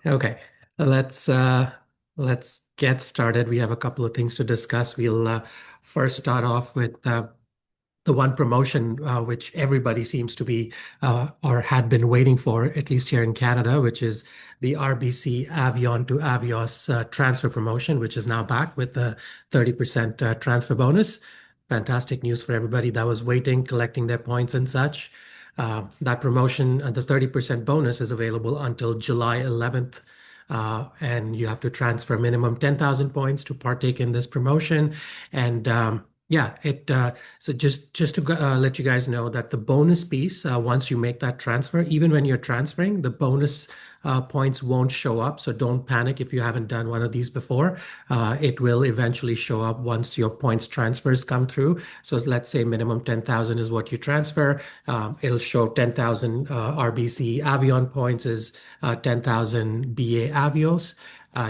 Okay, let's uh, let's get started. We have a couple of things to discuss. We'll first start off with the one promotion which everybody seems to be or had been waiting for, at least here in Canada, which is the RBC Avion to Avios transfer promotion, which is now back with the 30% transfer bonus. Fantastic news for everybody that was waiting, collecting their points and such. That promotion, the 30% bonus is available until July 11th. And you have to transfer minimum 10,000 points to partake in this promotion. And yeah, so just to let you guys know that the bonus piece, once you make that transfer, even when you're transferring, the bonus points won't show up. So don't panic if you haven't done one of these before. It will eventually show up once your points transfers come through. So let's say minimum 10,000 is what you transfer. It'll show 10,000 RBC Avion points is 10,000 BA Avios.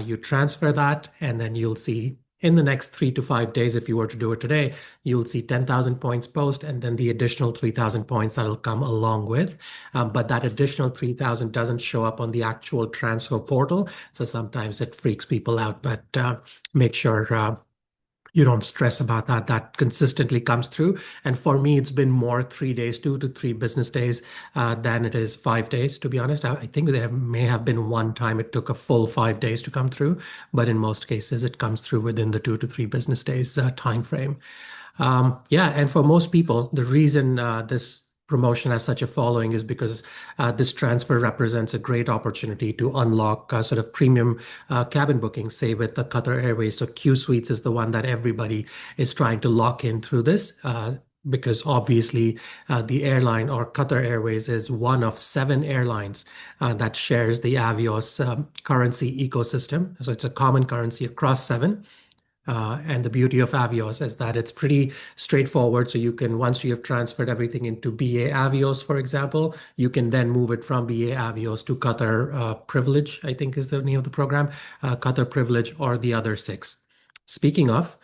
You transfer that, and then you'll see in the next 3 to 5 days, if you were to do it today, you'll see 10,000 points post and then the additional 3,000 points that'll come along with. But that additional 3,000 doesn't show up on the actual transfer portal. So sometimes it freaks people out, but make sure you don't stress about that. That consistently comes through. And for me, it's been more 3 days, 2 to 3 business days than it is 5 days, to be honest. I think may have been one time it took a full 5 days to come through, but in most cases, it comes through within the 2 to 3 business days time frame. Yeah, and for most people, the reason this promotion has such a following is because this transfer represents a great opportunity to unlock sort of premium cabin bookings, say with the Qatar Airways. So Q Suites is the one that everybody is trying to lock in through this. Because obviously the airline or Qatar Airways is one of 7 airlines that shares the Avios currency ecosystem. So it's a common currency across 7. And the beauty of Avios is that it's pretty straightforward. So you can, once you have transferred everything into BA Avios, for example, you can then move it from BA Avios to Qatar Privilege, I think is the name of the program, Qatar Privilege or the other 6. Speaking of,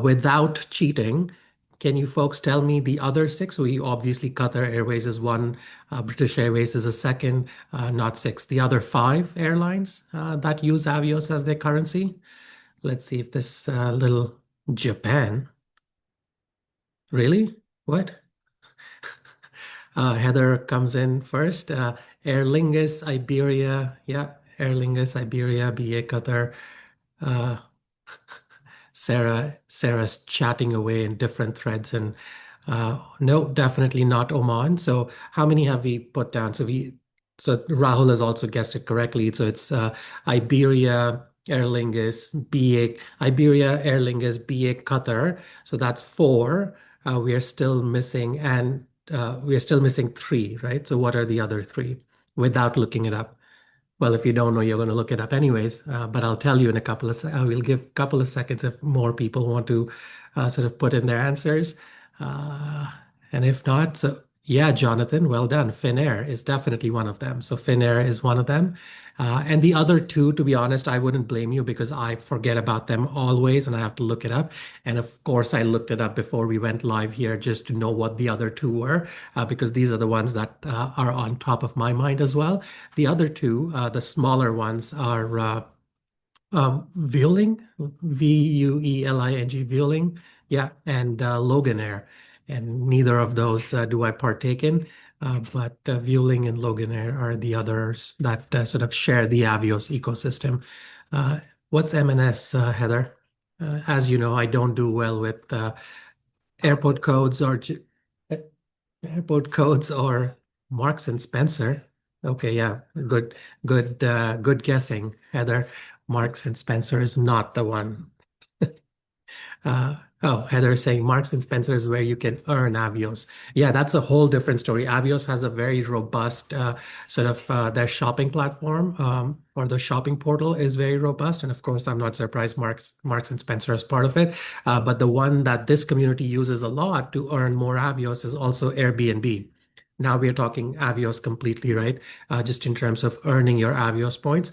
without cheating, can you folks tell me the other 6? We obviously Qatar Airways is one, British Airways is a second, not 6. The other 5 airlines that use Avios as their currency. Let's see if this little Japan, really? What? Heather comes in first. Aer Lingus, Iberia. Yeah, Aer Lingus, Iberia, BA Qatar. Uh, Sarah's chatting away in different threads, and no, definitely not Oman. So how many have we put down? So Rahul has also guessed it correctly. So it's Iberia, Aer Lingus, BA, Iberia, Aer Lingus, BA Qatar. So that's 4. We are still missing, and we are still missing 3, right? So what are the other 3? Without looking it up. Well, if you don't know, you're going to look it up anyways. But I'll tell you in a couple of. We'll give a couple of seconds if more people want to sort of put in their answers. Uh, and if not, so yeah, Jonathan, well done. Finnair is definitely one of them. So Finnair is one of them. And the other 2, to be honest, I wouldn't blame you because I forget about them always and I have to look it up. And of course, I looked it up before we went live here just to know what the other 2 were, because these are the ones that are on top of my mind as well. The other 2, the smaller ones, are Vueling, Vueling, Vueling, yeah, and Loganair. And neither of those do I partake in, but Vueling and Loganair are the others that sort of share the Avios ecosystem. What's M&S, Heather? As you know, I don't do well with airport codes or airport codes or Marks and Spencer. Okay, yeah, good guessing, Heather. Marks and Spencer is not the one. Oh, Heather is saying Marks and Spencer is where you can earn Avios. Yeah, that's a whole different story. Avios has a very robust sort of their shopping platform or the shopping portal is very robust. And of course, I'm not surprised Marks and Spencer is part of it. But the one that this community uses a lot to earn more Avios is also Airbnb. Now we are talking Avios completely, right? Just in terms of earning your Avios points.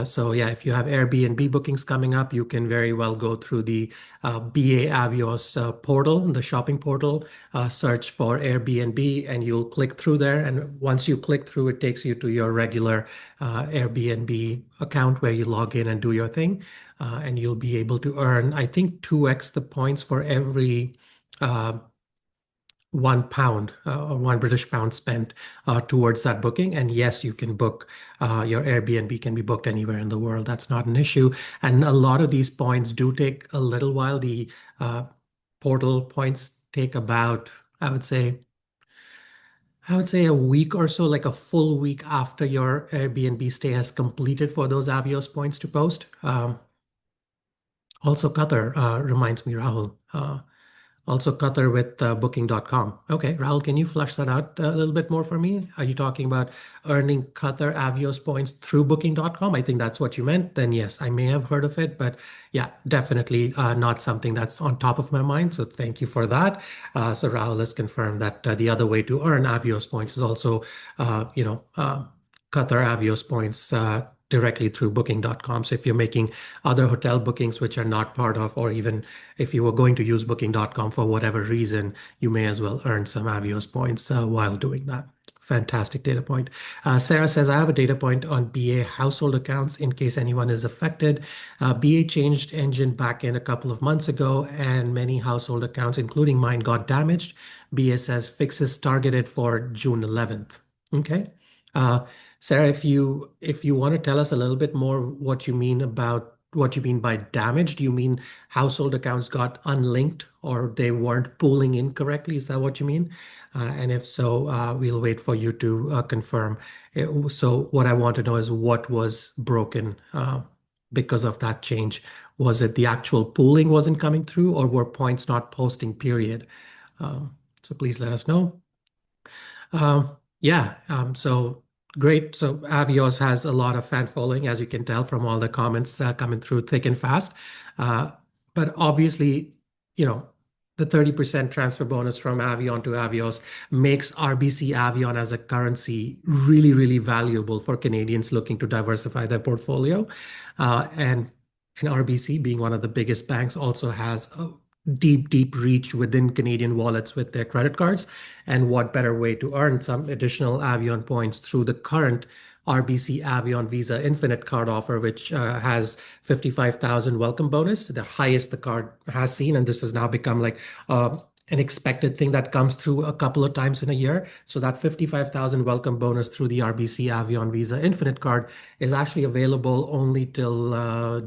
So yeah, if you have Airbnb bookings coming up, you can very well go through the BA Avios portal, the shopping portal, search for Airbnb, and you'll click through there. And once you click through, it takes you to your regular Airbnb account where you log in and do your thing. And you'll be able to earn, I think, 2x the points for every uh, £1 or £1 spent towards that booking. And yes, you can book your Airbnb can be booked anywhere in the world. That's not an issue. And a lot of these points do take a little while. The portal points take about, I would say, a week or so, like a full week after your Airbnb stay has completed for those Avios points to post. Also, Qatar reminds me, Rahul. Also, Qatar with Booking.com. Okay, Rahul, can you flesh that out a little bit more for me? Are you talking about earning Qatar Avios points through Booking.com? I think that's what you meant. Then yes, I may have heard of it, but yeah, definitely not something that's on top of my mind. So thank you for that. So Rahul has confirmed that the other way to earn Avios points is also, Qatar Avios points. Directly through booking.com. So if you're making other hotel bookings which are not part of, or even if you were going to use booking.com for whatever reason, you may as well earn some Avios points while doing that. Fantastic data point. Sarah says, I have a data point on BA household accounts in case anyone is affected. BA changed engine back in a couple of months ago, and many household accounts, including mine, got damaged. BA says fixes targeted for June 11th. Okay. Uh, Sarah, if you want to tell us a little bit more what you mean by damage, do you mean household accounts got unlinked or they weren't pooling incorrectly? Is that what you mean? And if so, we'll wait for you to confirm. So what I want to know is what was broken because of that change. Was it the actual pooling wasn't coming through, or were points not posting, period? So please let us know. Yeah, so great. So Avios has a lot of fan following, as you can tell from all the comments coming through thick and fast. Uh, but obviously, you know, the 30% transfer bonus from Avion to Avios makes RBC Avion as a currency really, really valuable for Canadians looking to diversify their portfolio. And RBC, being one of the biggest banks, also has a deep, deep reach within Canadian wallets with their credit cards. And what better way to earn some additional Avion points through the current RBC Avion Visa Infinite card offer, which has 55,000 welcome bonus, the highest the card has seen. And this has now become like an expected thing that comes through a couple of times in a year. So that 55,000 welcome bonus through the RBC Avion Visa Infinite card is actually available only till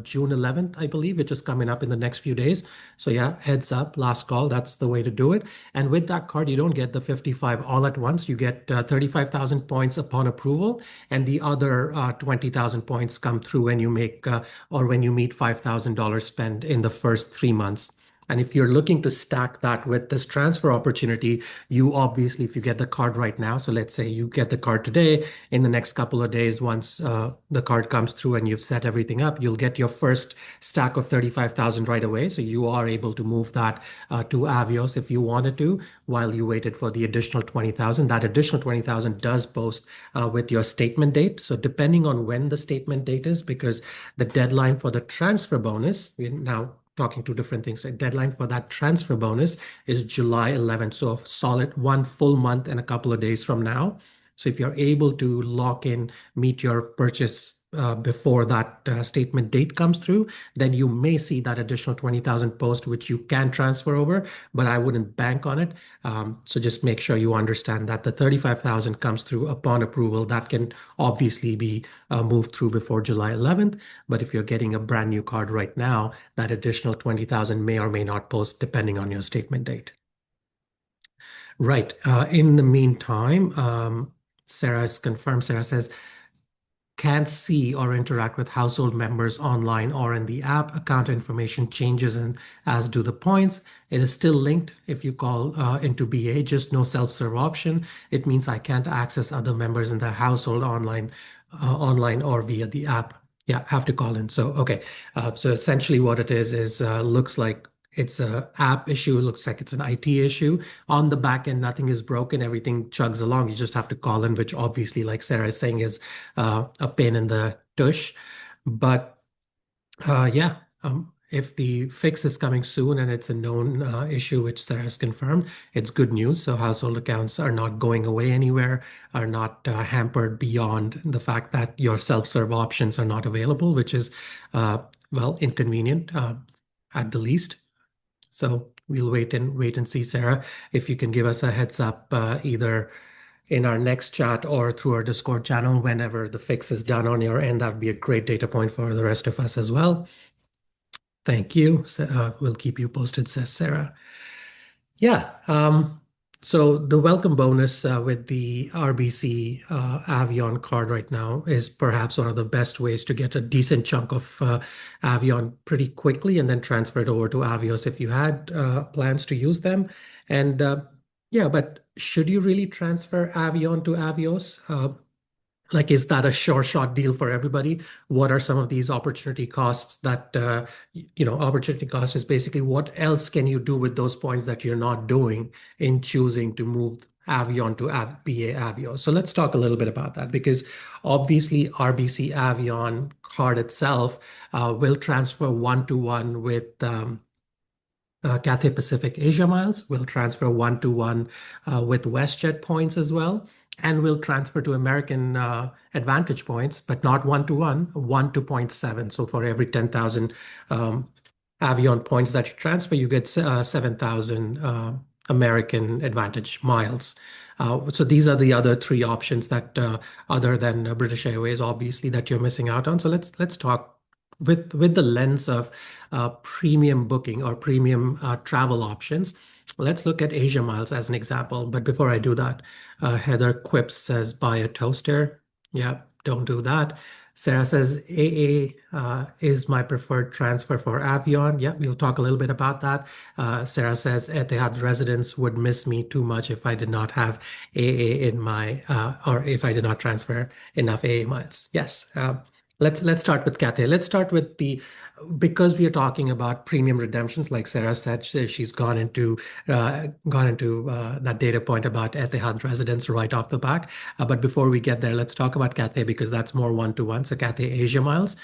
June 11th, I believe, which is coming up in the next few days. So yeah, heads up, last call, that's the way to do it. And with that card, you don't get the 55 all at once. You get 35,000 points upon approval, and the other 20,000 points come through when you make or when you meet $5,000 spend in the first 3 months. And if you're looking to stack that with this transfer opportunity, you obviously, if you get the card right now, so let's say you get the card today, in the next couple of days, once the card comes through and you've set everything up, you'll get your first stack of 35,000 right away. So you are able to move that to Avios if you wanted to, while you waited for the additional 20,000. That additional 20,000 does post with your statement date. So depending on when the statement date is, because the deadline for the transfer bonus, we're now talking two different things. The deadline for that transfer bonus is July 11th. So a solid 1 full month and a couple of days from now. So if you're able to lock in, meet your purchase before that statement date comes through, then you may see that additional 20,000 post, which you can transfer over, but I wouldn't bank on it. So just make sure you understand that the 35,000 comes through upon approval. That can obviously be moved through before July 11th. But if you're getting a brand new card right now, that additional 20,000 may or may not post depending on your statement date. Right. In the meantime, Sarah has confirmed, Sarah says, can't see or interact with household members online or in the app. Account information changes, and as do the points. It is still linked if you call into BA, just no self-serve option. It means I can't access other members in the household online or via the app. Yeah, have to call in. So, okay. So essentially what it is looks like it's a app issue. It looks like it's an IT issue. On the back end, nothing is broken. Everything chugs along. You just have to call in, which obviously, like Sarah is saying, is a pain in the tush. But yeah, if the fix is coming soon and it's a known issue, which Sarah has confirmed, it's good news. So household accounts are not going away anywhere, are not hampered beyond the fact that your self-serve options are not available, which is, well, inconvenient at the least. So we'll wait and see, Sarah, if you can give us a heads up either in our next chat or through our Discord channel whenever the fix is done on your end. That would be a great data point for the rest of us as well. Thank you. We'll keep you posted, says Sarah. Yeah. So the welcome bonus with the RBC Avion card right now is perhaps one of the best ways to get a decent chunk of Avion pretty quickly and then transfer it over to Avios if you had plans to use them. And yeah, but should you really transfer Avion to Avios? Like, is that a sure shot deal for everybody? What are some of these opportunity costs that, opportunity cost is basically what else can you do with those points that you're not doing in choosing to move Avion to BA Avios? So let's talk a little bit about that because obviously RBC Avion card itself will transfer one-to-one with Cathay Pacific Asia miles. We'll transfer one-to-one with WestJet points as well. And we'll transfer to American Advantage points, but not one-to-one, 1 to 0.7. So for every 10,000 Avion points that you transfer, you get 7,000 American Advantage miles. So these are the other three options that, other than British Airways, obviously, that you're missing out on. So let's talk with the lens of premium booking or premium travel options. Let's look at Asia Miles as an example. But before I do that, Heather Quips says buy a toaster. Yeah, don't do that. Sarah says AA is my preferred transfer for Avion. Yeah, we'll talk a little bit about that. Sarah says Etihad residents would miss me too much if I did not have AA in my, or if I did not transfer enough AA miles. Yes. Let's start with Cathay. Let's start with because we are talking about premium redemptions, like Sarah said, she's gone into that data point about Etihad residents right off the back. But before we get there, let's talk about Cathay because that's more one-to-one. So Cathay Asia Miles.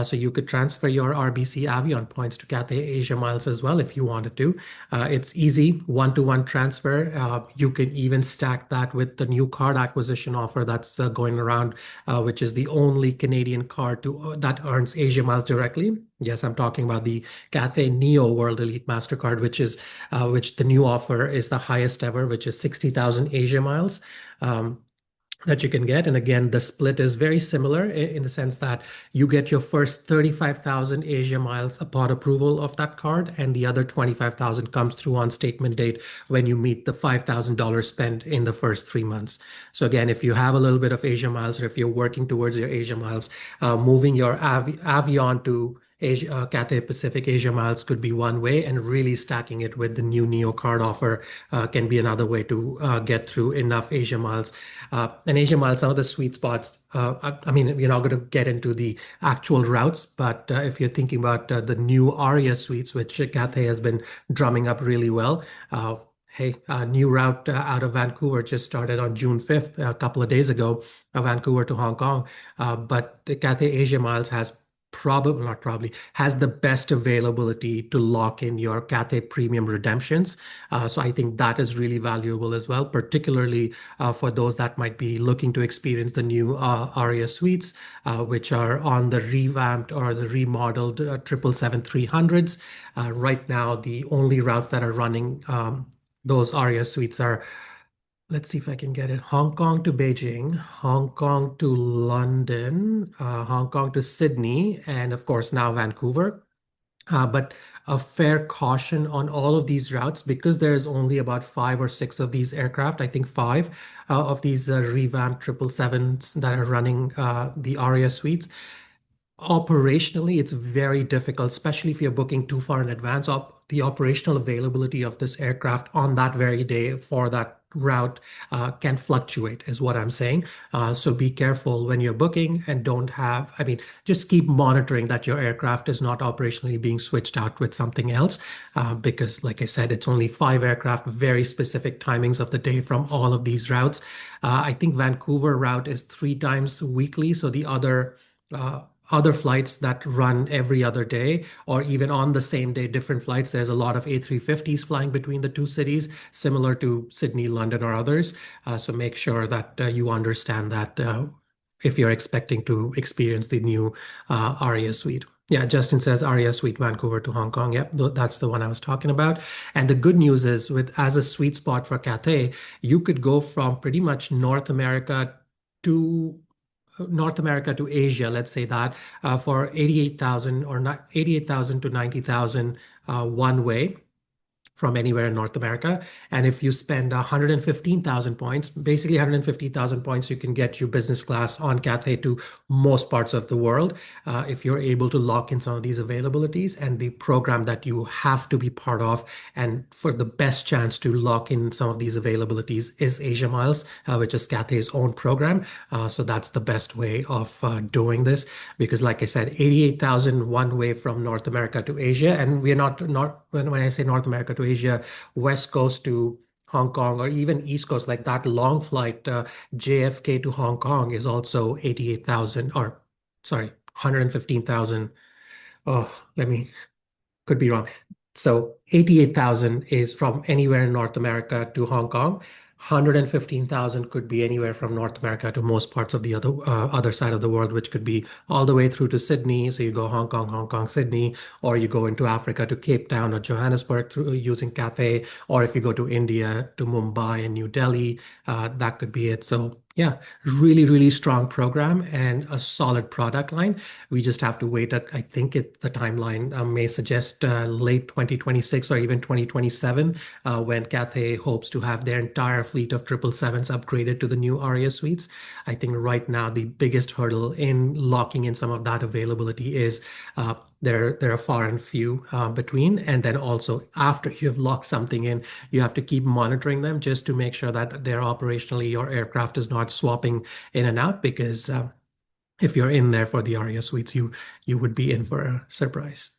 So you could transfer your RBC Avion points to Cathay Asia Miles as well if you wanted to. It's easy, one-to-one transfer. You can even stack that with the new card acquisition offer that's going around, which is the only Canadian card that earns Asia Miles directly. Yes, I'm talking about the Cathay Neo World Elite MasterCard, which the new offer is the highest ever, which is 60,000 Asia Miles. That you can get. And again, the split is very similar in the sense that you get your first 35,000 Asia miles upon approval of that card, and the other 25,000 comes through on statement date when you meet the $5,000 spent in the first 3 months. So again, if you have a little bit of Asia miles or if you're working towards your Asia miles, moving your Avion to Cathay Pacific Asia Miles could be one way, and really stacking it with the new Neo card offer can be another way to get through enough Asia Miles. And Asia Miles, some of the sweet spots, I mean, we're not going to get into the actual routes, but if you're thinking about the new Aria suites, which Cathay has been drumming up really well, hey, a new route out of Vancouver just started on June 5th, a couple of days ago, Vancouver to Hong Kong. But the Cathay Asia Miles has the best availability to lock in your Cathay premium redemptions. So I think that is really valuable as well, particularly for those that might be looking to experience the new Aria suites, which are on the revamped or the remodeled 777-300s. Right now, the only routes that are running those Aria suites are, let's see if I can get it. Hong Kong to Beijing, Hong Kong to London, Hong Kong to Sydney, and of course now Vancouver. But a fair caution on all of these routes because there's only about 5 or 6 of these aircraft. I think 5 of these revamped 777s that are running the Aria suites. Operationally, it's very difficult, especially if you're booking too far in advance. The operational availability of this aircraft on that very day for that route can fluctuate, is what I'm saying. So be careful when you're booking and don't have, I mean, just keep monitoring that your aircraft is not operationally being switched out with something else. Because, like I said, it's only 5 aircraft, very specific timings of the day from all of these routes. I think Vancouver route is 3 times weekly. So the other flights that run every other day or even on the same day, different flights. There's a lot of A350s flying between the two cities, similar to Sydney, London, or others. So make sure that you understand that if you're expecting to experience the new ARIA suite. Yeah, Justin says ARIA Suite Vancouver to Hong Kong. Yep, that's the one I was talking about. And the good news is, with as a sweet spot for Cathay, you could go from pretty much to North America to Asia, let's say that, for 88,000 or not 88,000 to 90,000 one way from anywhere in North America. And if you spend 115,000 points, basically 150,000 points, you can get you business class on Cathay to most parts of the world. If you're able to lock in some of these availabilities, and the program that you have to be part of, and for the best chance to lock in some of these availabilities, is Asia Miles, which is Cathay's own program. So that's the best way of doing this, because like I said, 88,000 one way from North America to Asia. And we're not when I say North America to Asia, West Coast to Hong Kong, or even East Coast, like that long flight, JFK to Hong Kong is also 88,000, or sorry, 115,000. Oh, let me could be wrong. So 88,000 is from anywhere in North America to Hong Kong. 115,000 could be anywhere from North America to most parts of the other side of the world, which could be all the way through to Sydney. So you go Hong Kong, Sydney, or you go into Africa to Cape Town or Johannesburg through using Cathay, or if you go to India to Mumbai and New Delhi, that could be it. So yeah, really, really strong program and a solid product line. We just have to wait. I think the timeline may suggest late 2026 or even 2027, when Cathay hopes to have their entire fleet of 777s upgraded to the new ARIA suites. I think right now the biggest hurdle in locking in some of that availability is there are far and few between. And then also, after you've locked something in, you have to keep monitoring them just to make sure that they're operationally, your aircraft is not swapping in and out, because if you're in there for the ARIA suites, you would be in for a surprise.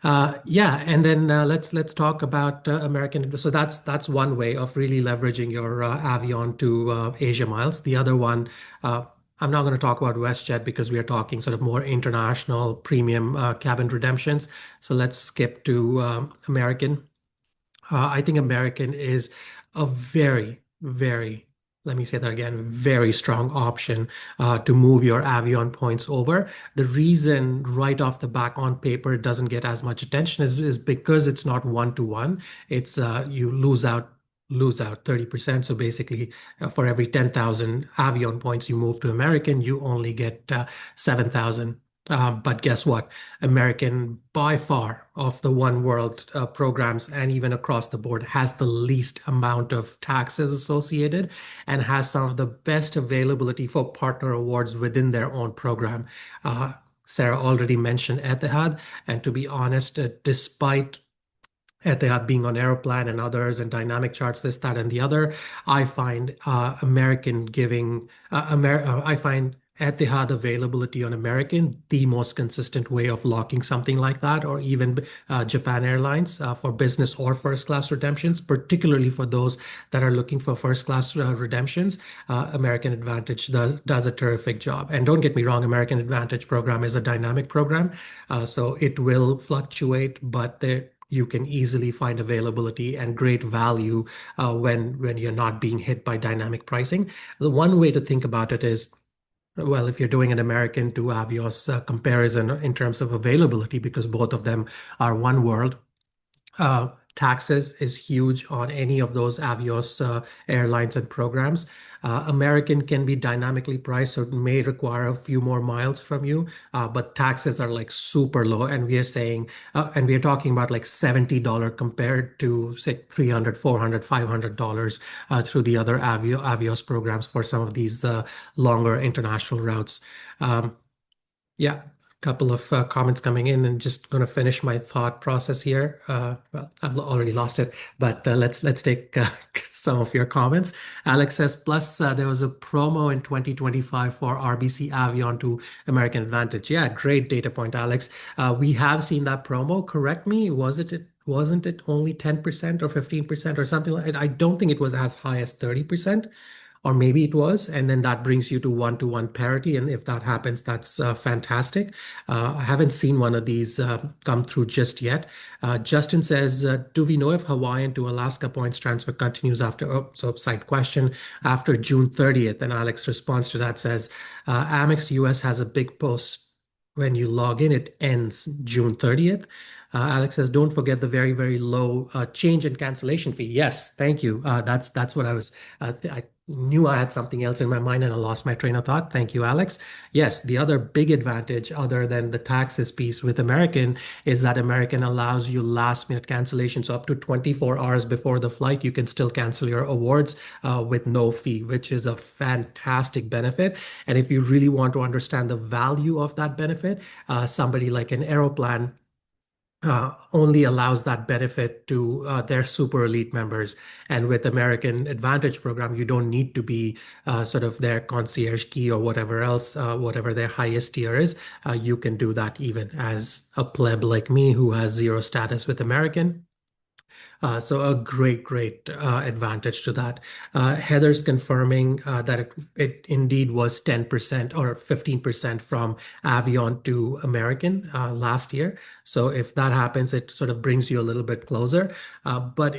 Yeah, and then let's talk about American. So that's one way of really leveraging your Avion to Asia Miles. The other one, I'm not going to talk about WestJet because we are talking sort of more international premium cabin redemptions. So let's skip to American. I think American is a very, very, let me say that again, very strong option to move your Avion points over. The reason right off the back on paper it doesn't get as much attention is because it's not one-to-one. It's you lose out 30%. So basically, for every 10,000 Avion points you move to American, you only get 7,000. But guess what? American, by far, of the One World programs and even across the board, has the least amount of taxes associated and has some of the best availability for partner awards within their own program. Sarah already mentioned Etihad, and to be honest, despite Etihad being on Aeroplan and others and dynamic charts, this, that, and the other, I find I find Etihad availability on American the most consistent way of locking something like that, or even Japan Airlines for business or first class redemptions, particularly for those that are looking for first class redemptions. American Advantage does a terrific job. And don't get me wrong, American Advantage program is a dynamic program, so it will fluctuate, but you can easily find availability and great value when you're not being hit by dynamic pricing. The one way to think about it is, well, if you're doing an American to Avios comparison in terms of availability, because both of them are one world, taxes is huge on any of those Avios airlines and programs. American can be dynamically priced, so it may require a few more miles from you, but taxes are like super low. And we are talking about like $70 compared to say $300, $400, $500 through the other Avios programs for some of these longer international routes. Yeah, couple of comments coming in, and just going to finish my thought process here. Well, I've already lost it, but let's take some of your comments. Alex says, plus there was a promo in 2025 for RBC Avion to American Advantage. Yeah, great data point, Alex. We have seen that promo. Correct me, wasn't it only 10% or 15% or something like that? I don't think it was as high as 30%, or maybe it was, and then that brings you to one-to-one parity. And if that happens, that's fantastic. I haven't seen one of these come through just yet. Justin says, do we know if Hawaiian to Alaska points transfer continues after, oh, so side question, after June 30th? And Alex responds to that, says, Amex US has a big post when you log in, it ends June 30th. Alex says, don't forget the very, very low change in cancellation fee. Yes, thank you. That's what I was, I knew I had something else in my mind and I lost my train of thought. Thank you, Alex. Yes, the other big advantage other than the taxes piece with American is that American allows you last minute cancellation. So up to 24 hours before the flight, you can still cancel your awards with no fee, which is a fantastic benefit. And if you really want to understand the value of that benefit, somebody like an Aeroplan only allows that benefit to their super elite members. And with American Advantage program, you don't need to be sort of their concierge key or whatever else, whatever their highest tier is. You can do that even as a pleb like me who has zero status with American. So a great advantage to that. Heather's confirming that it indeed was 10% or 15% from Avion to American last year. So if that happens, it sort of brings you a little bit closer. But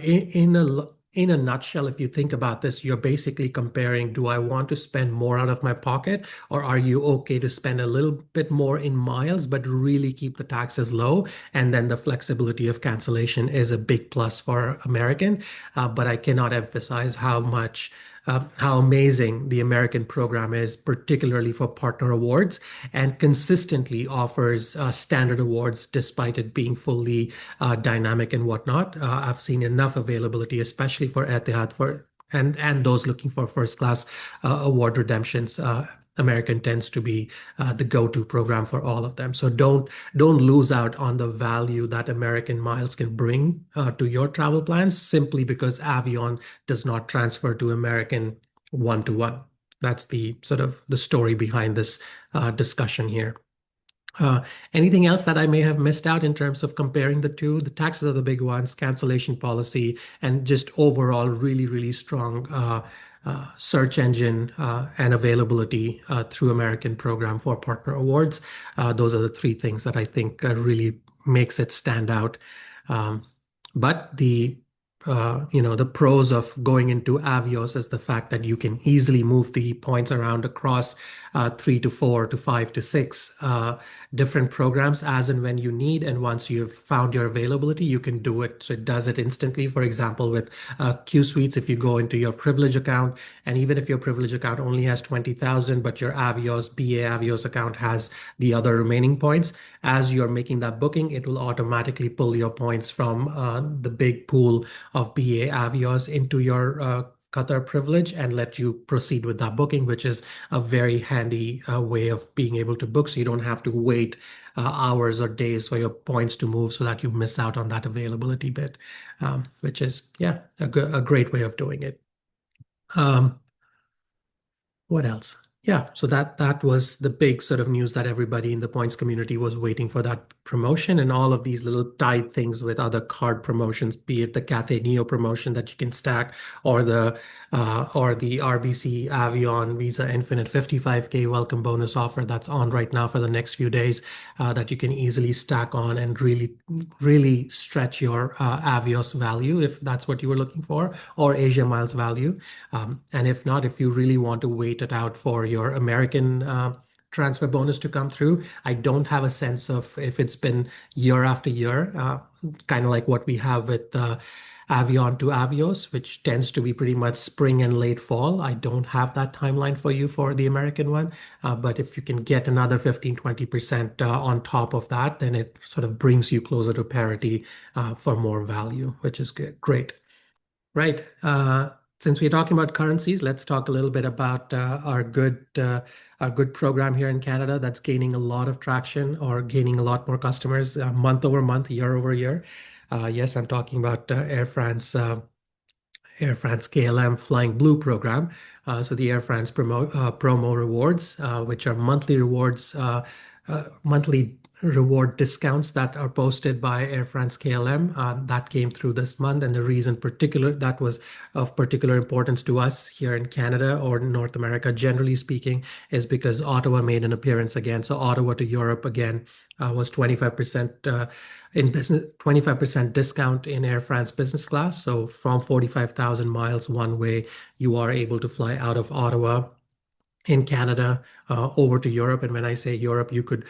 in a nutshell, if you think about this, you're basically comparing, do I want to spend more out of my pocket, or are you okay to spend a little bit more in miles, but really keep the taxes low? And then the flexibility of cancellation is a big plus for American. But I cannot emphasize how amazing the American program is, particularly for partner awards, and consistently offers standard awards despite it being fully dynamic and whatnot. I've seen enough availability, especially for Etihad and those looking for first class award redemptions. American tends to be the go-to program for all of them. So don't lose out on the value that American miles can bring to your travel plans simply because Avion does not transfer to American one-to-one. That's the sort of the story behind this discussion here. Anything else that I may have missed out in terms of comparing the two? The taxes are the big ones, cancellation policy, and just overall really strong search engine and availability through American program for partner awards. Those are the three things that I think really makes it stand out. But the pros of going into Avios is the fact that you can easily move the points around across 3 to 4 to 5 to 6 different programs as and when you need. And once you've found your availability, you can do it. So it does it instantly. For example, with Q Suites, if you go into your privilege account, and even if your privilege account only has 20,000, but your Avios, BA Avios account has the other remaining points, as you're making that booking, it will automatically pull your points from the big pool of BA Avios into your Qatar privilege and let you proceed with that booking, which is a very handy way of being able to book. So you don't have to wait hours or days for your points to move so that you miss out on that availability bit, which is, yeah, a great way of doing it. What else? Yeah, so that was the big sort of news that everybody in the points community was waiting for, that promotion, and all of these little tied things with other card promotions, be it the Cathay Neo promotion that you can stack, or the RBC Avion Visa Infinite 55K welcome bonus offer that's on right now for the next few days, that you can easily stack on and really stretch your Avios value if that's what you were looking for, or Asia Miles value. And if not, if you really want to wait it out for your American transfer bonus to come through, I don't have a sense of if it's been year after year, kind of like what we have with Avion to Avios, which tends to be pretty much spring and late fall. I don't have that timeline for you for the American one. But if you can get another 15-20% on top of that, then it sort of brings you closer to parity for more value, which is good. Great. Right. Since we're talking about currencies, let's talk a little bit about our good a good program here in Canada that's gaining a lot of traction or gaining a lot more customers month over month, year over year. Yes, I'm talking about Air France KLM Flyingblue program. So the Air France promo rewards, which are monthly reward discounts that are posted by Air France KLM. That came through this month, and the reason particular that was of particular importance to us here in Canada or North America, generally speaking, is because Ottawa made an appearance again. So Ottawa to Europe again was 25% in business, 25% discount in Air France business class. So from 45,000 miles one way, you are able to fly out of Ottawa in Canada over to Europe. And when I say Europe, you could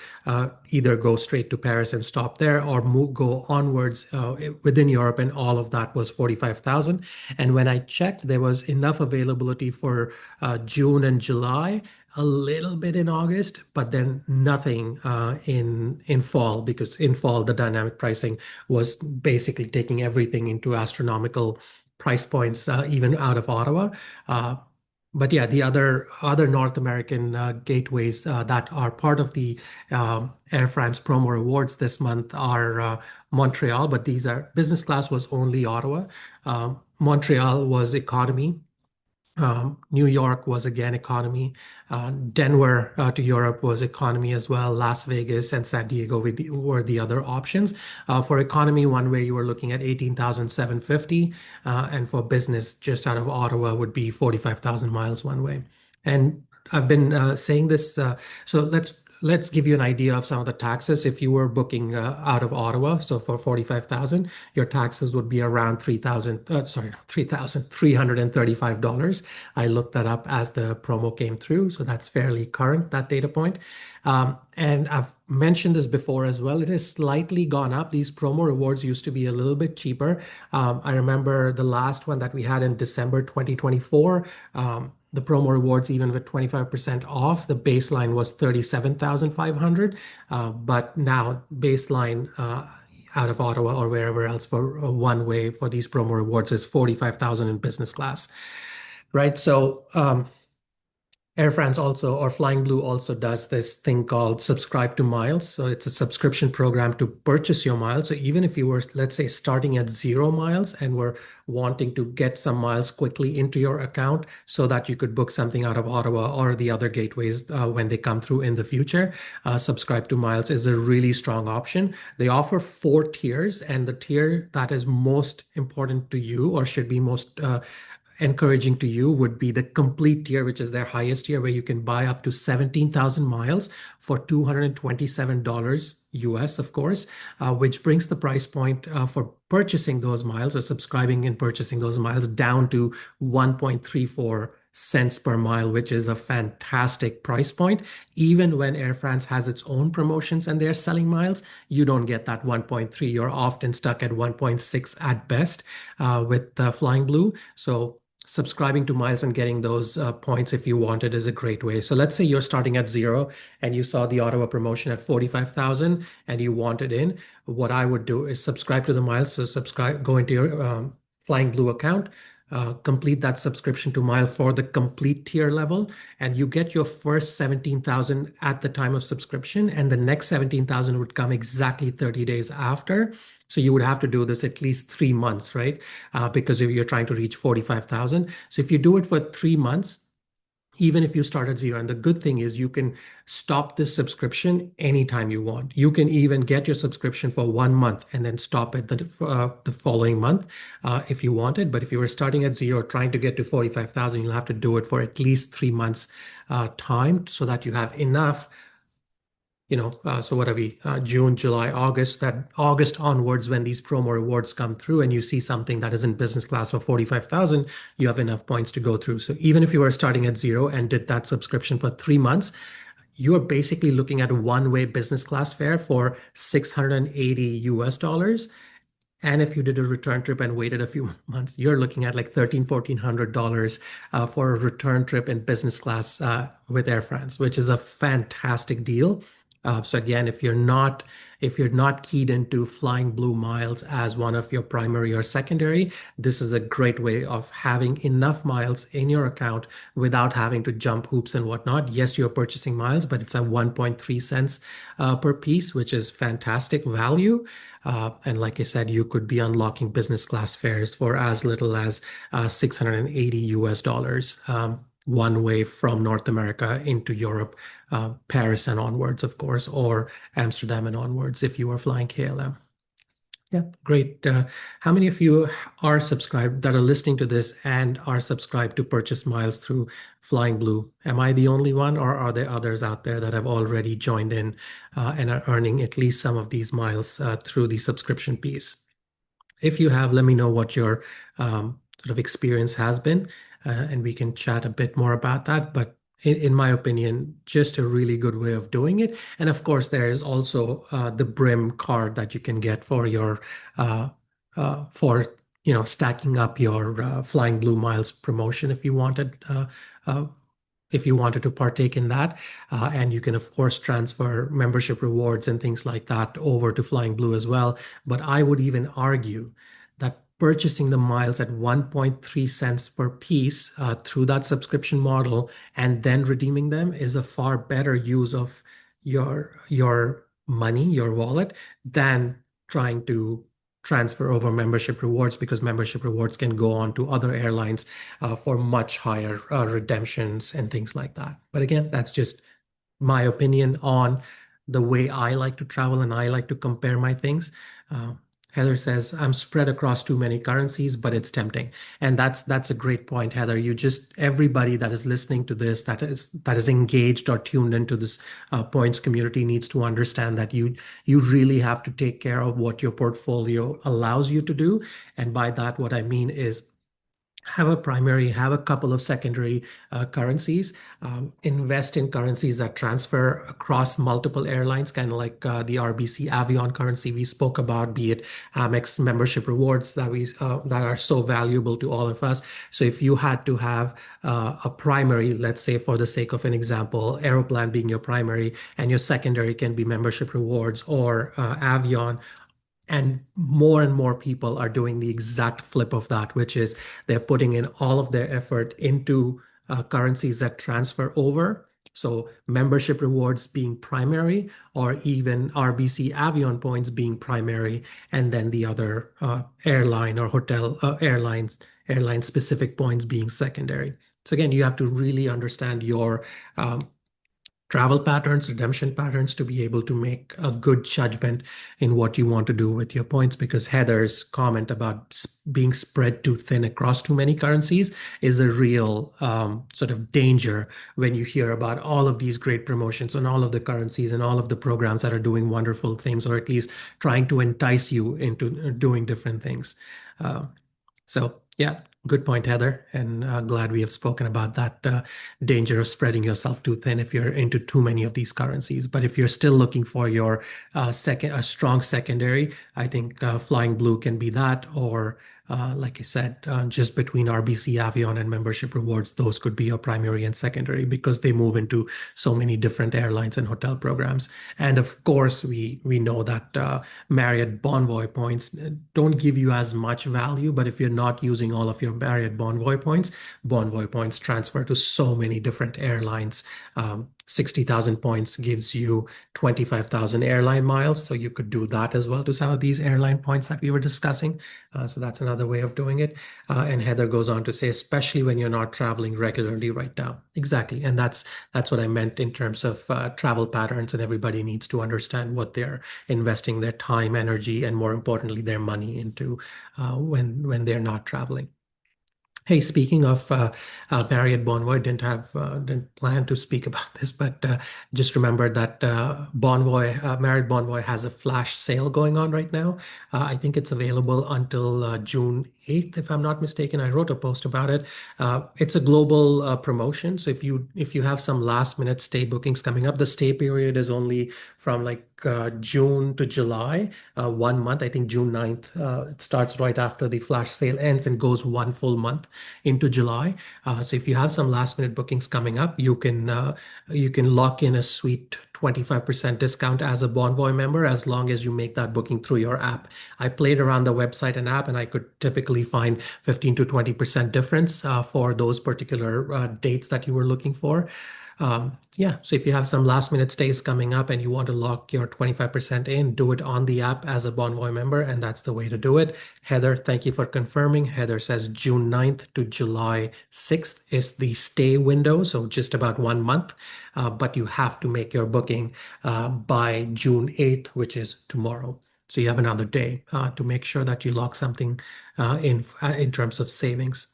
either go straight to Paris and stop there or go onwards within Europe. And all of that was 45,000. And when I checked, there was enough availability for June and July, a little bit in August, but then nothing in fall, because in fall, the dynamic pricing was basically taking everything into astronomical price points, even out of Ottawa. But yeah, the other North American gateways that are part of the Air France promo rewards this month are Montreal, but these are business class was only Ottawa. Montreal was economy. New York was again economy. Denver to Europe was economy as well. Las Vegas and San Diego were the other options. For economy, one way you were looking at 18,750, and for business, just out of Ottawa would be 45,000 miles one way. And I've been saying this, so let's give you an idea of some of the taxes. If you were booking out of Ottawa, so for 45,000, your taxes would be around $3,335. I looked that up as the promo came through, so that's fairly current, that data point. And I've mentioned this before as well. It has slightly gone up. These promo rewards used to be a little bit cheaper. I remember the last one that we had in December 2024. The promo rewards, even with 25% off, the baseline was 37,500. But now baseline out of Ottawa or wherever else for one way for these promo rewards is 45,000 in business class, right? So Air France also, or Flyingblue also does this thing called subscribe to miles. So it's a subscription program to purchase your miles. So even if you were, let's say, starting at 0 miles and were wanting to get some miles quickly into your account so that you could book something out of Ottawa or the other gateways when they come through in the future, subscribe to miles is a really strong option. They offer 4 tiers, and the tier that is most important to you or should be most encouraging to you would be the complete tier, which is their highest tier, where you can buy up to 17,000 miles for $227 US, of course, which brings the price point for purchasing those miles or subscribing and purchasing those miles down to 1.34 cents per mile, which is a fantastic price point. Even when Air France has its own promotions and they're selling miles, you don't get that 1.3. You're often stuck at 1.6 at best with Flyingblue. So subscribing to miles and getting those points if you want it is a great way. So let's say you're starting at 0 and you saw the Ottawa promotion at 45,000 and you want it in. What I would do is subscribe to the miles. So go into your Flyingblue account, complete that subscription to mile for the complete tier level, and you get your first 17,000 at the time of subscription, and the next 17,000 would come exactly 30 days after. So you would have to do this at least 3 months, right? Because if you're trying to reach 45,000. So if you do it for 3 months, even if you start at 0, and the good thing is you can stop this subscription anytime you want. You can even get your subscription for 1 month and then stop it the following month if you wanted. But if you were starting at 0, trying to get to 45,000, you'll have to do it for at least 3 months time so that you have enough. So what are we, June, July, August, that August onwards, when these promo rewards come through and you see something that is in business class for 45,000, you have enough points to go through. So even if you were starting at 0 and did that subscription for 3 months, you are basically looking at a one-way business class fare for $680 US. And if you did a return trip and waited a few months, you're looking at like $1,400 for a return trip in business class with Air France, which is a fantastic deal. So again, if you're not keyed into flying blue miles as one of your primary or secondary, this is a great way of having enough miles in your account without having to jump hoops and whatnot. Yes, you're purchasing miles, but it's at 1.3 cents per piece, which is fantastic value. And like I said, you could be unlocking business class fares for as little as 680 US dollars. One way from North America into Europe, Paris and onwards, of course, or Amsterdam and onwards if you are flying KLM. Yeah, great. How many of you are subscribed that are listening to this and are subscribed to purchase miles through Flying Blue? Am I the only one, or are there others out there that have already joined in and are earning at least some of these miles through the subscription piece? If you have, let me know what your sort of experience has been, and we can chat a bit more about that. But in my opinion, just a really good way of doing it. And of course, there is also the Brim card that you can get for your uh, for stacking up your Flying Blue Miles promotion uh, if you wanted to partake in that. And you can, of course, transfer membership rewards and things like that over to Flying Blue as well. But I would even argue that purchasing the miles at 1.3 cents per piece through that subscription model and then redeeming them is a far better use of your money, your wallet, than trying to transfer over membership rewards, because membership rewards can go on to other airlines for much higher redemptions and things like that. But again, that's just my opinion on the way I like to travel and I like to compare my things. Uh, Heather says, I'm spread across too many currencies, but it's tempting. And that's a great point, Heather. You just everybody that is listening to this, that is engaged or tuned into this points community, needs to understand that you really have to take care of what your portfolio allows you to do. And by that, what I mean is have a primary, have a couple of secondary currencies, invest in currencies that transfer across multiple airlines, kind of like the RBC Avion currency we spoke about, be it Amex membership rewards that are so valuable to all of us. So if you had to have a primary, let's say for the sake of an example, Aeroplan being your primary, and your secondary can be membership rewards or Avion, and more people are doing the exact flip of that, which is they're putting in all of their effort into currencies that transfer over. So membership rewards being primary, or even RBC Avion points being primary, and then the other airline or hotel airline specific points being secondary. So again, you have to really understand your travel patterns, redemption patterns, to be able to make a good judgment in what you want to do with your points. Because Heather's comment about being spread too thin across too many currencies is a real sort of danger when you hear about all of these great promotions on all of the currencies and all of the programs that are doing wonderful things, or at least trying to entice you into doing different things. Uh, so yeah, good point, Heather, and glad we have spoken about that danger of spreading yourself too thin if you're into too many of these currencies. But if you're still looking for your a strong secondary, I think Flying Blue can be that, or like I said, just between RBC Avion and membership rewards, those could be your primary and secondary because they move into so many different airlines and hotel programs. And of course, we know that Marriott Bonvoy points don't give you as much value, but if you're not using all of your Marriott Bonvoy points transfer to so many different airlines. 60,000 points gives you 25,000 airline miles. So you could do that as well to some of these airline points that we were discussing. So that's another way of doing it. And Heather goes on to say, especially when you're not traveling regularly right now. Exactly. And that's what I meant in terms of travel patterns. And everybody needs to understand what they're investing their time, energy, and more importantly, their money into when they're not traveling. Hey, speaking of Marriott Bonvoy, didn't plan to speak about this, but just remember that Marriott Bonvoy has a flash sale going on right now. I think it's available until June 8th, if I'm not mistaken. I wrote a post about it. It's a global promotion, so if you have some last minute stay bookings coming up, the stay period is only from like June to July, 1 month. I think June 9th. It starts right after the flash sale ends and goes one full month into July. So if you have some last minute bookings coming up, you can lock in a sweet 25% discount as a Bonvoy member as long as you make that booking through your app. I played around the website and app, and I could typically find 15 to 20% difference for those particular dates that you were looking for. Yeah, so if you have some last minute stays coming up and you want to lock your 25% in, do it on the app as a Bonvoy member, and that's the way to do it. Heather, thank you for confirming. Heather says June 9th to July 6th is the stay window, so just about 1 month, but you have to make your booking by June 8th, which is tomorrow. So you have another day to make sure that you lock something in terms of savings.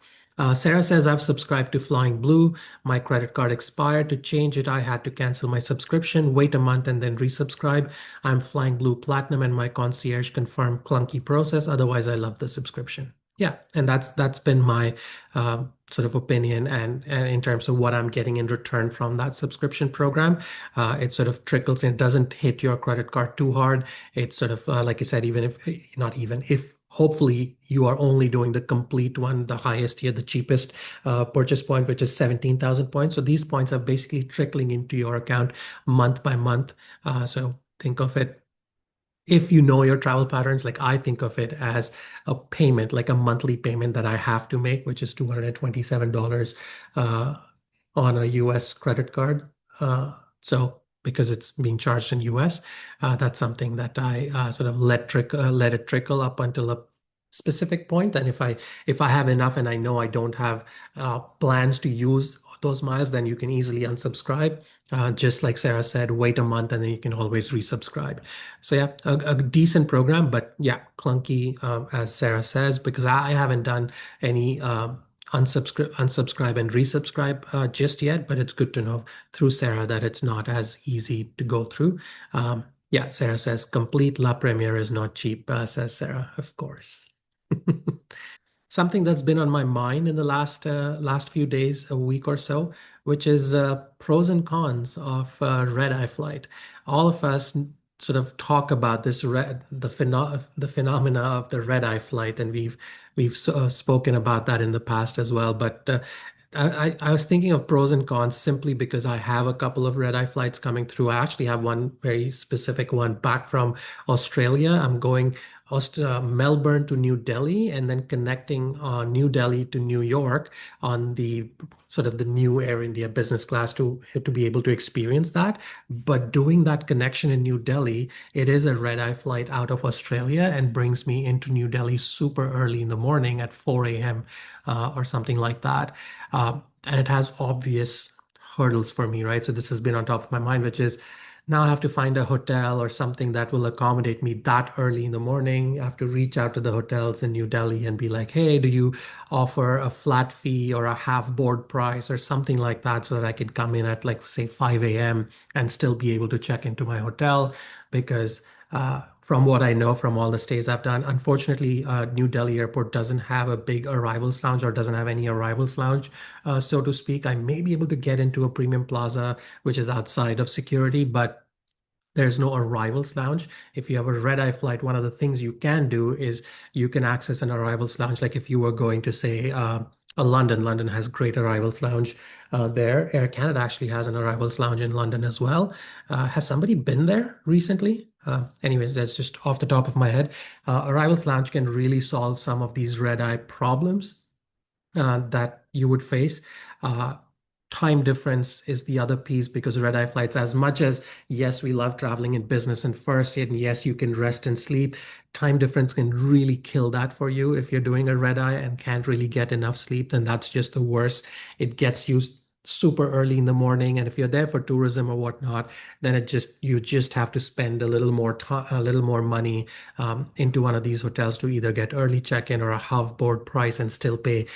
Sarah says, I've subscribed to Flyingblue. My credit card expired. To change it, I had to cancel my subscription, wait a month, and then resubscribe. I'm Flyingblue Platinum, and my concierge confirmed clunky process. Otherwise, I love the subscription. Yeah, and that's been my sort of opinion, and in terms of what I'm getting in return from that subscription program, it sort of trickles in. It doesn't hit your credit card too hard. It's sort of like I said, even if not even if hopefully you are only doing the complete one, the highest tier, the cheapest purchase point, which is 17,000 points. So these points are basically trickling into your account month by month. So think of it, if you know your travel patterns, like I think of it as a payment, like a monthly payment that I have to make, which is $227 uh, on a US credit card. So because it's being charged in US, that's something that I sort of let it trickle up until a specific point. And if I have enough and I know I don't have plans to use those miles, then you can easily unsubscribe. Just like Sarah said, wait a month and then you can always resubscribe. So yeah, a decent program, but yeah, clunky, as Sarah says, because I haven't done any unsubscribe and resubscribe just yet, but it's good to know through Sarah that it's not as easy to go through. Yeah, Sarah says complete La Premiere is not cheap, says Sarah, of course. Something that's been on my mind in the last few days, a week or so, which is pros and cons of red-eye flight. All of us sort of talk about the phenomena of the red-eye flight, and we've spoken about that in the past as well. But I was thinking of pros and cons simply because I have a couple of red-eye flights coming through. I actually have one very specific one back from Australia. I'm going Melbourne to New Delhi and then connecting New Delhi to New York on the sort of the new Air India business class to be able to experience that. But doing that connection in New Delhi, it is a red-eye flight out of Australia and brings me into New Delhi super early in the morning at 4 a.m. Or something like that. And it has obvious hurdles for me, right? So this has been on top of my mind, which is now I have to find a hotel or something that will accommodate me that early in the morning. I have to reach out to the hotels in New Delhi and be like, hey, do you offer a flat fee or a half board price or something like that so that I could come in at like, say, 5 a.m. and still be able to check into my hotel? Because from what I know from all the stays I've done, unfortunately, New Delhi Airport doesn't have a big arrivals lounge or doesn't have any arrivals lounge, so to speak. I may be able to get into a premium plaza, which is outside of security, but there's no arrivals lounge. If you have a red eye flight, one of the things you can do is you can access an arrivals lounge. Like if you were going to say London has great arrivals lounge there. Air Canada actually has an arrivals lounge in London as well. Has somebody been there recently? Anyways, that's just off the top of my head. Arrivals lounge can really solve some of these red eye problems that you would face. Uh, Time difference is the other piece because red eye flights, as much as yes, we love traveling in business and first, and yes, you can rest and sleep, time difference can really kill that for you. If you're doing a red eye and can't really get enough sleep, then that's just the worst. It gets you super early in the morning, and if you're there for tourism or whatnot, then you just have to spend a little more time, a little more money into one of these hotels to either get early check-in or a half board price and still pay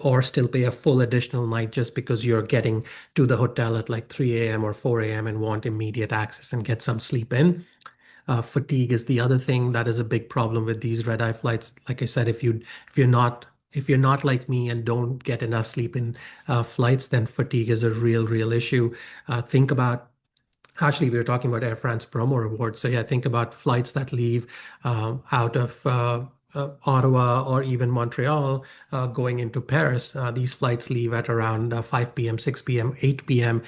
or still pay a full additional night just because you're getting to the hotel at like 3 a.m. or 4 a.m. and want immediate access and get some sleep in. Fatigue is the other thing that is a big problem with these red eye flights. Like I said, if you're not like me and don't get enough sleep in flights, then fatigue is a real issue. Think about Actually, we were talking about Air France promo rewards. So yeah, think about flights that leave out of Ottawa or even Montreal going into Paris. These flights leave at around 5 p.m., 6 p.m., 8 p.m.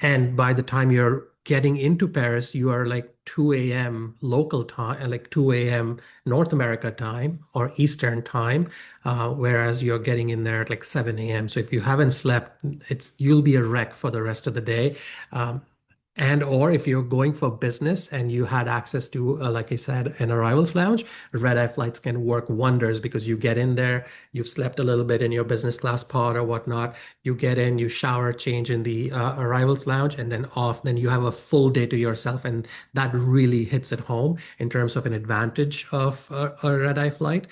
And by the time you're getting into Paris, you are like 2 a.m. local time, like 2 a.m. North America time or Eastern time, whereas you're getting in there at like 7 a.m. So if you haven't slept, you'll be a wreck for the rest of the day. Um, and or if you're going for business and you had access to, like I said, an arrivals lounge, red-eye flights can work wonders because you get in there, you've slept a little bit in your business class pod or whatnot. You get in, you shower, change in the arrivals lounge, and then off. Then you have a full day to yourself, and that really hits it home in terms of an advantage of a red-eye flight.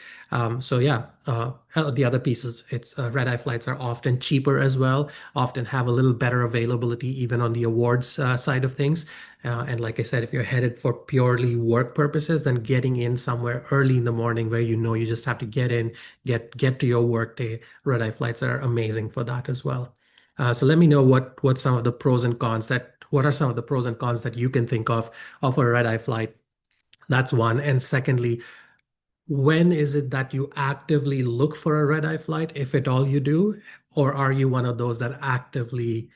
So yeah, the other pieces, it's red-eye flights are often cheaper as well, often have a little better availability even on the awards side of things. And like I said, if you're headed for purely work purposes, then getting in somewhere early in the morning where you know you just have to get in, get to your work day, red-eye flights are amazing for that as well. So let me know what some of the pros and cons that what are some of the pros and cons that you can think of a red-eye flight. That's one. And secondly, when is it that you actively look for a red-eye flight, if at all you do, or are you one of those that actively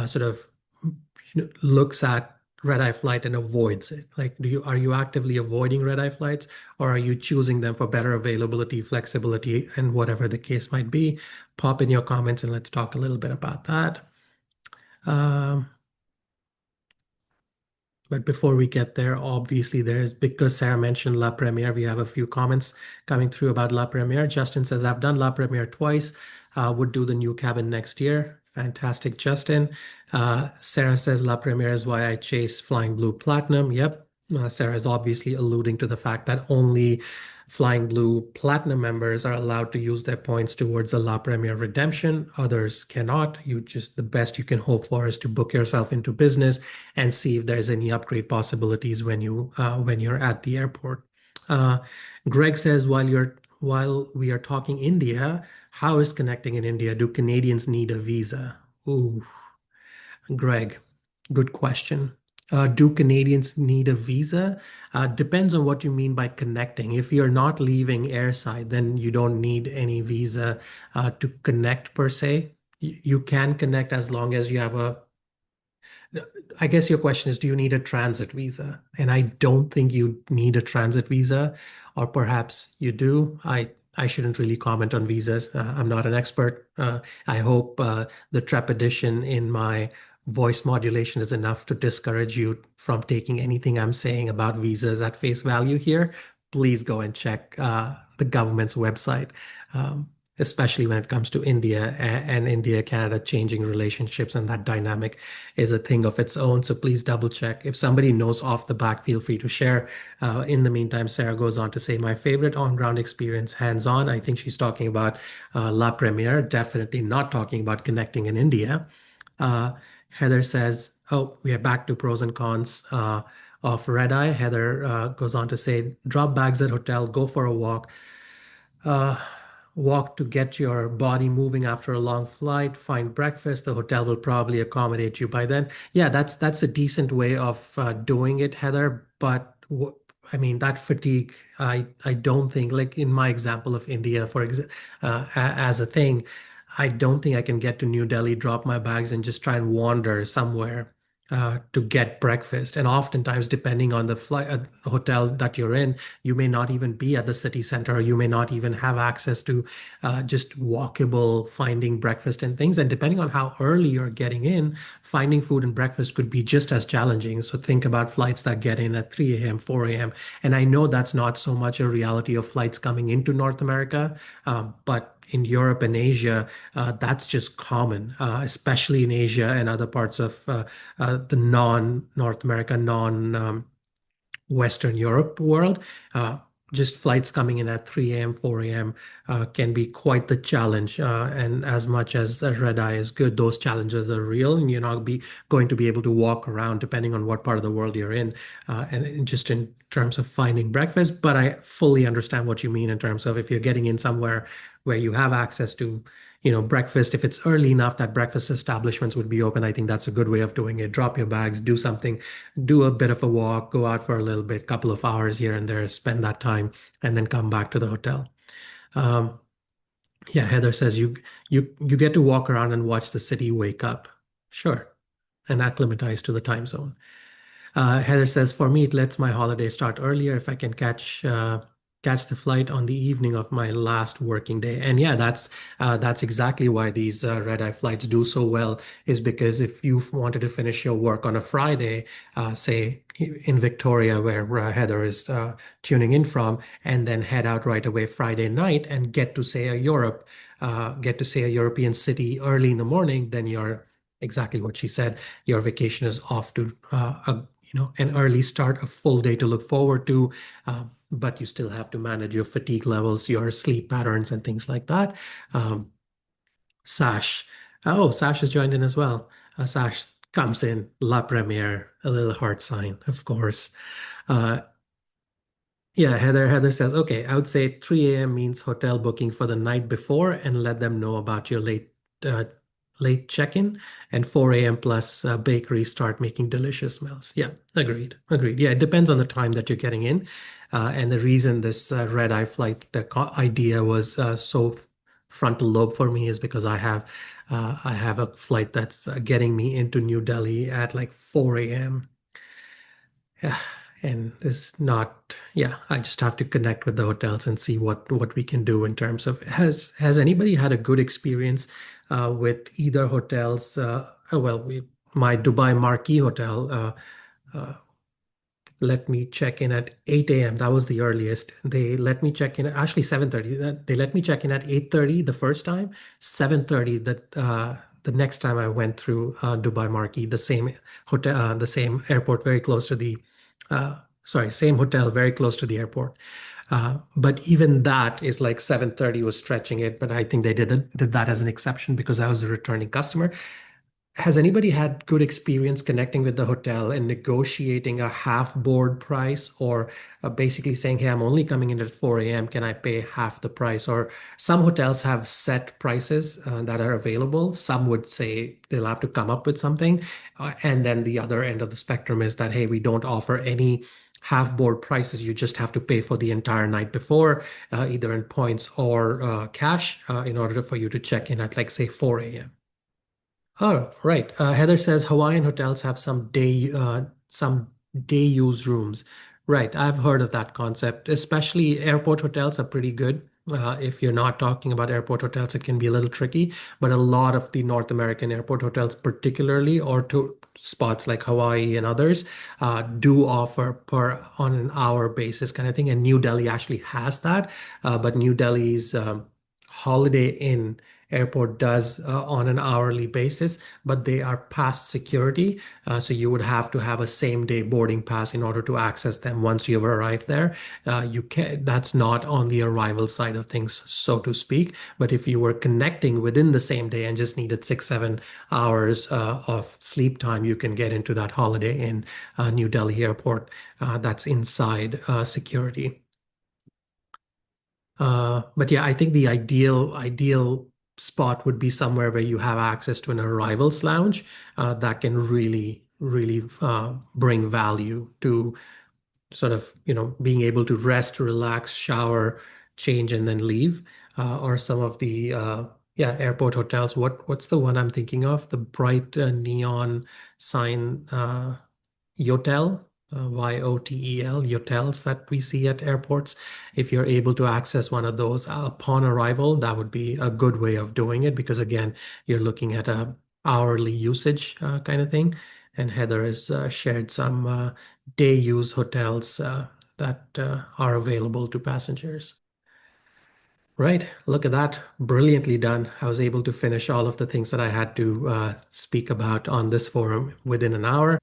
sort of looks at red-eye flight and avoids it? Like, are you actively avoiding red-eye flights, or are you choosing them for better availability, flexibility, and whatever the case might be? Pop in your comments and let's talk a little bit about that. Um, But before we get there, obviously there's, because Sarah mentioned La Premiere, we have a few comments coming through about La Premiere. Justin says, I've done La Premiere twice, would do the new cabin next year. Fantastic, Justin. Sarah says, La Premiere is why I chase Flyingblue Platinum. Yep. Sarah is obviously alluding to the fact that only Flyingblue Platinum members are allowed to use their points towards a La Premiere redemption. Others cannot. The best you can hope for is to book yourself into business and see if there's any upgrade possibilities when you're at the airport. Uh, Greg says, while we are talking India, how is connecting in India? Do Canadians need a visa? Ooh, Greg, good question. Do Canadians need a visa? Depends on what you mean by connecting. If you're not leaving airside, then you don't need any visa to connect per se. You can connect as long as you have a I guess your question is, do you need a transit visa? And I don't think you need a transit visa, or perhaps you do. I shouldn't really comment on visas. I'm not an expert. I hope the trepidation in my voice modulation is enough to discourage you from taking anything I'm saying about visas at face value here. Please go and check the government's website. Especially when it comes to India and India-Canada changing relationships, and that dynamic is a thing of its own. So please double check. If somebody knows off the back, feel free to share. In the meantime, Sarah goes on to say, my favorite on-ground experience, hands-on. I think she's talking about La Premiere, definitely not talking about connecting in India. Heather says, oh, we are back to pros and cons of red eye. Heather goes on to say, drop bags at hotel, go for a walk. Uh, Walk to get your body moving after a long flight, find breakfast. The hotel will probably accommodate you by then. Yeah, that's a decent way of doing it, Heather. But I mean, that fatigue, I don't think, like in my example of India, for example, as a thing, I don't think I can get to New Delhi, drop my bags, and just try and wander somewhere to get breakfast. And oftentimes, depending on the hotel that you're in, you may not even be at the city center, or you may not even have access to just walkable finding breakfast and things. And depending on how early you're getting in, finding food and breakfast could be just as challenging. So think about flights that get in at 3 a.m., 4 a.m. And I know that's not so much a reality of flights coming into North America, but in Europe and Asia, that's just common, especially in Asia and other parts of the non-North America, non-Western Europe world. Uh, just flights coming in at 3 a.m., 4 a.m. Can be quite the challenge. And as much as a red eye is good, those challenges are real, and you're not going to be able to walk around depending on what part of the world you're in, and just in terms of finding breakfast. But I fully understand what you mean in terms of if you're getting in somewhere where you have access to breakfast. If it's early enough that breakfast establishments would be open, I think that's a good way of doing it. Drop your bags, do something, do a bit of a walk, go out for a little bit, couple of hours here and there, spend that time, and then come back to the hotel. Um, yeah, Heather says you get to walk around and watch the city wake up. Sure, and acclimatize to the time zone. Heather says, for me, it lets my holiday start earlier if I can catch the flight on the evening of my last working day. And yeah, that's exactly why these red-eye flights do so well, is because if you wanted to finish your work on a Friday, say in Victoria, where Heather is tuning in from, and then head out right away Friday night and get to say a European city early in the morning, then you're exactly what she said. Your vacation is off to an early start, a full day to look forward to, but you still have to manage your fatigue levels, your sleep patterns, and things like that. Um, Sash, Sash has joined in as well. Sash comes in, La Premiere, a little heart sign, of course. Uh, yeah, Heather says, okay, I would say 3 a.m. means hotel booking for the night before and let them know about your uh, late check-in, and 4 a.m. plus bakery start making delicious meals. Yeah, agreed. Agreed. Yeah, it depends on the time that you're getting in. And the reason this red-eye flight idea was so frontal lobe for me is because I have a flight that's getting me into New Delhi at like 4 a.m. Yeah, and it's not, yeah, I just have to connect with the hotels and see what we can do in terms of has anybody had a good experience with either hotels? My Dubai Marquee Hotel uh, let me check in at 8 a.m. That was the earliest. They let me check in at actually 7:30. They let me check in at 8:30 the first time, 7:30 the next time I went through Dubai Marquee, the same hotel, the same airport very close to the same hotel very close to the airport. But even that is like 7:30 was stretching it, but I think they did that as an exception because I was a returning customer. Has anybody had good experience connecting with the hotel and negotiating a half board price, or basically saying, hey, I'm only coming in at 4 a.m. Can I pay half the price? Or some hotels have set prices that are available. Some would say they'll have to come up with something. And then the other end of the spectrum is that, hey, we don't offer any half board prices. You just have to pay for the entire night before, either in points or cash, in order for you to check in at, like, say, 4 a.m. Oh, right. Heather says Hawaiian hotels have some day use rooms. Right. I've heard of that concept. Especially airport hotels are pretty good. If you're not talking about airport hotels, it can be a little tricky. But a lot of the North American airport hotels, particularly, or to spots like Hawaii and others, do offer per on an hour basis kind of thing. And New Delhi actually has that. But New Delhi's Holiday Inn airport does on an hourly basis, but they are past security. So you would have to have a same day boarding pass in order to access them once you've arrived there. That's not on the arrival side of things, so to speak. But if you were connecting within the same day and just needed 6, 7 hours of sleep time, you can get into that Holiday Inn New Delhi airport that's inside security. But yeah, I think the ideal spot would be somewhere where you have access to an arrivals lounge that can really bring value to sort of, being able to rest, relax, shower, change, and then leave. Or some of the airport hotels. What's the one I'm thinking of? The bright neon sign. Yotel, Yotel, Yotels that we see at airports. If you're able to access one of those upon arrival, that would be a good way of doing it because again, you're looking at a hourly usage kind of thing. And Heather has shared some day use hotels that are available to passengers. Right. Look at that. Brilliantly done. I was able to finish all of the things that I had to speak about on this forum within an hour.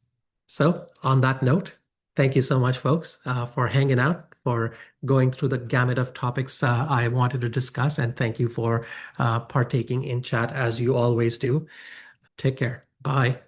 So, on that note, thank you so much, folks, for hanging out, for going through the gamut of topics I wanted to discuss, and thank you for partaking in chat as you always do. Take care. Bye.